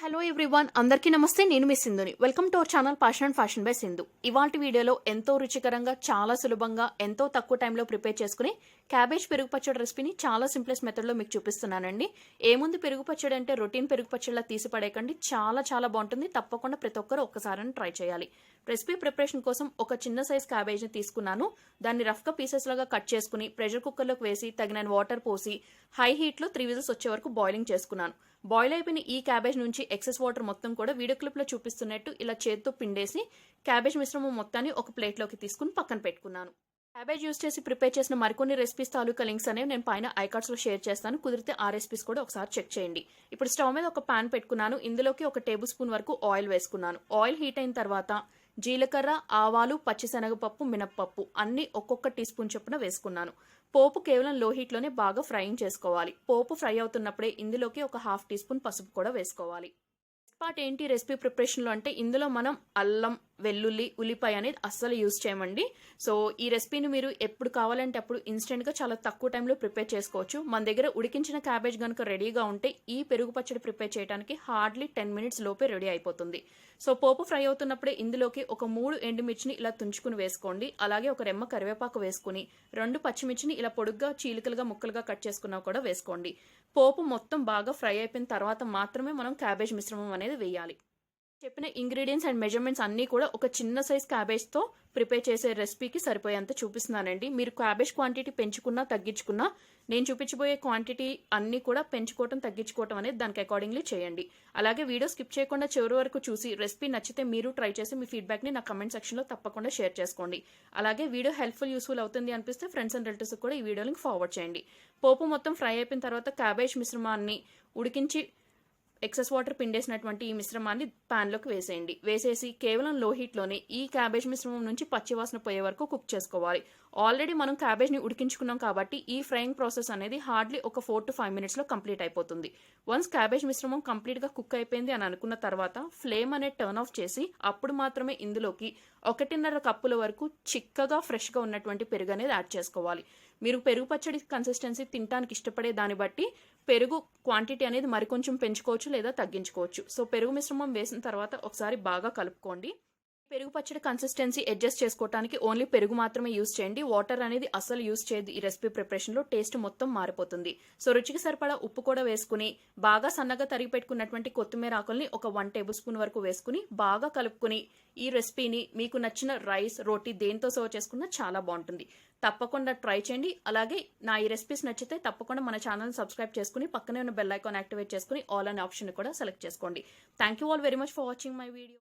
Hello everyone, అందరికీ నమస్తే. నేను మీ సింధుని. Welcome to our channel passion and fashion by Sindhu. ఇవాల్టి వీడియోలో ఎంతో రుచికరంగా, చాలా సులభంగా, ఎంతో తక్కువ టైంలో ప్రిపేర్ చేసుకుని క్యాబేజ్ పెరుగు పచ్చడి రెసిపీని చాలా సింప్లెస్ట్ మెథడ్లో మీకు చూపిస్తున్నానండి. ఏముంది, పెరుగు పచ్చడి అంటే రొటీన్ పెరుగు పచ్చడిలా తీసి పడేయకండి. చాలా చాలా బాగుంటుంది. తప్పకుండా ప్రతి ఒక్కరు ఒక్కసారి ట్రై చేయాలి. రెసిపీ ప్రిపరేషన్ కోసం ఒక చిన్న సైజ్ క్యాబేజ్ని తీసుకున్నాను. దాన్ని రఫ్గా పీసెస్ లాగా కట్ చేసుకుని ప్రెషర్ కుక్కర్లోకి వేసి తగిన వాటర్ పోసి హై హీట్లో 3 విజిల్స్ వచ్చే వరకు బాయిలింగ్ చేసుకున్నాను. బాయిల్ అయిపోయిన ఈ క్యాబేజ్ నుంచి ఎక్సెస్ వాటర్ మొత్తం కూడా వీడియో క్లిప్లో చూపిస్తున్నట్టు ఇలా చేత్తో పిండేసి క్యాబేజ్ మిశ్రమం మొత్తాన్ని ఒక ప్లేట్లోకి తీసుకుని పక్కన పెట్టుకున్నాను. క్యాబేజ్ యూస్ చేసి ప్రిపేర్ చేసిన మరికొన్ని రెసిపీస్ తాలూకా లింక్స్ అనేవి నేను పైన ఐకార్డ్స్లో షేర్ చేస్తాను. కుదిరితే ఆ రెసిపీస్ కూడా ఒకసారి చెక్ చేయండి. ఇప్పుడు స్టవ్ మీద ఒక పాన్ పెట్టుకున్నాను. ఇందులోకి 1 టేబుల్ స్పూన్ వరకు ఆయిల్ వేసుకున్నాను. ఆయిల్ హీట్ అయిన తర్వాత జీలకర్ర, ఆవాలు, పచ్చిశనగపప్పు, మినప్పప్పు అన్ని ఒక్కొక్క టీ స్పూన్ చొప్పున వేసుకున్నాను. పోపు కేవలం లో హీట్లోనే బాగా ఫ్రైయింగ్ చేసుకోవాలి. పోపు ఫ్రై అవుతున్నప్పుడే ఇందులోకి ఒక 1/2 టీ స్పూన్ పసుపు కూడా వేసుకోవాలి. పార్ట్ ఏంటి రెసిపీ ప్రిపరేషన్లో అంటే ఇందులో మనం అల్లం, వెల్లుల్లి, ఉల్లిపాయ అనేది అస్సలు యూజ్ చేయమండి. సో ఈ రెసిపీని మీరు ఎప్పుడు కావాలంటే అప్పుడు ఇన్స్టెంట్గా చాలా తక్కువ టైంలో ప్రిపేర్ చేసుకోవచ్చు. మన దగ్గర ఉడికించిన క్యాబేజ్ కనుక రెడీగా ఉంటే ఈ పెరుగు పచ్చడి ప్రిపేర్ చేయడానికి హార్డ్లీ 10 మినిట్స్ లోపే రెడీ అయిపోతుంది. సో పోపు ఫ్రై అవుతున్నప్పుడే ఇందులోకి ఒక 3 ఎండుమిర్చిని ఇలా తుంచుకుని వేసుకోండి. అలాగే ఒక రెమ్మ కరివేపాకు వేసుకుని 2 పచ్చిమిర్చిని ఇలా పొడుగ్గా చీలికలుగా ముక్కలుగా కట్ చేసుకున్నా కూడా వేసుకోండి. పోపు మొత్తం బాగా ఫ్రై అయిపోయిన తర్వాత మాత్రమే మనం క్యాబేజ్ మిశ్రమం అనేది వేయాలి. చెప్పిన ఇంగ్రీడియంట్స్ అండ్ మెజర్మెంట్స్ అన్నీ కూడా ఒక చిన్న సైజ్ క్యాబేజ్తో ప్రిపేర్ చేసే రెసిపీకి సరిపోయేంత చూపిస్తున్నానండి. మీరు క్యాబేజ్ క్వాంటిటీ పెంచుకున్నా తగ్గించుకున్నా నేను చూపించబోయే క్వాంటిటీ అన్నీ కూడా పెంచుకోవటం తగ్గించుకోవటం అనేది దానికి అకార్డింగ్లీ చేయండి. అలాగే వీడియో స్కిప్ చేయకుండా చివరి వరకు చూసి రెసిపీ నచ్చితే మీరు ట్రై చేసి మీ ఫీడ్బ్యాక్ని నా కమెంట్ సెక్షన్లో తప్పకుండా షేర్ చేసుకోండి. అలాగే వీడియో హెల్ప్ఫుల్ యూస్ఫుల్ అవుతుంది అనిపిస్తే ఫ్రెండ్స్ అండ్ రిలేటివ్స్ కూడా ఈ వీడియో లింక్ ఫార్వర్డ్ చేయండి. పోపు మొత్తం ఫ్రై అయిపోయిన తర్వాత క్యాబేజ్ మిశ్రమాన్ని ఉడికించి ఎక్సెస్ వాటర్ పిండేసినటువంటి ఈ మిశ్రమాన్ని ప్యాన్లోకి వేసేయండి. వేసేసి కేవలం లో హీట్లోనే ఈ క్యాబేజ్ మిశ్రమం నుంచి పచ్చివాసన పోయే వరకు కుక్ చేసుకోవాలి. ఆల్రెడీ మనం క్యాబేజ్ని ఉడికించుకున్నాం కాబట్టి ఈ ఫ్రైయింగ్ ప్రాసెస్ అనేది హార్డ్లీ ఒక 4 to 5 మినిట్స్లో కంప్లీట్ అయిపోతుంది. వన్స్ క్యాబేజ్ మిశ్రమం కంప్లీట్గా కుక్ అయిపోయింది అని అనుకున్న తర్వాత ఫ్లేమ్ అనేది టర్న్ ఆఫ్ చేసి అప్పుడు మాత్రమే ఇందులోకి 1.5 కప్పుల వరకు చిక్కగా ఫ్రెష్గా ఉన్నటువంటి పెరుగు అనేది యాడ్ చేసుకోవాలి. మీరు పెరుగు పచ్చడి కన్సిస్టెన్సీ తినడానికి ఇష్టపడే దాన్ని బట్టి పెరుగు క్వాంటిటీ అనేది మరికొంచెం పెంచుకోవచ్చు లేదా తగ్గించుకోవచ్చు. సో పెరుగు మిశ్రమం వేసిన తర్వాత ఒకసారి బాగా కలుపుకోండి. పెరుగు పచ్చడి కన్సిస్టెన్సీ అడ్జస్ట్ చేసుకోవడానికి ఓన్లీ పెరుగు మాత్రమే యూజ్ చేయండి. వాటర్ అనేది అస్సలు యూజ్ చేయదు. ఈ రెసిపీ ప్రిపరేషన్లో టేస్ట్ మొత్తం మారిపోతుంది. సో రుచికి సరిపడా ఉప్పు కూడా వేసుకుని బాగా సన్నగా తరిగి పెట్టుకున్నటువంటి కొత్తిమీర ఆకుల్ని ఒక 1 టేబుల్ స్పూన్ వరకు వేసుకుని బాగా కలుపుకుని ఈ రెసిపీని మీకు నచ్చిన రైస్, రోటీ దేంతో సర్వ్ చేసుకున్నా చాలా బాగుంటుంది. తప్పకుండా ట్రై చేయండి. అలాగే నా ఈ రెసిపీస్ నచ్చితే తప్పకుండా మన ఛానల్ సబ్స్క్రైబ్ చేసుకుని పక్కనే ఉన్న బెల్ ఐకాన్ యాక్టివేట్ చేసుకుని ఆల్ అనే ఆప్షన్ కూడా సెలెక్ట్ చేసుకోండి. Thank you all very much for watching my video.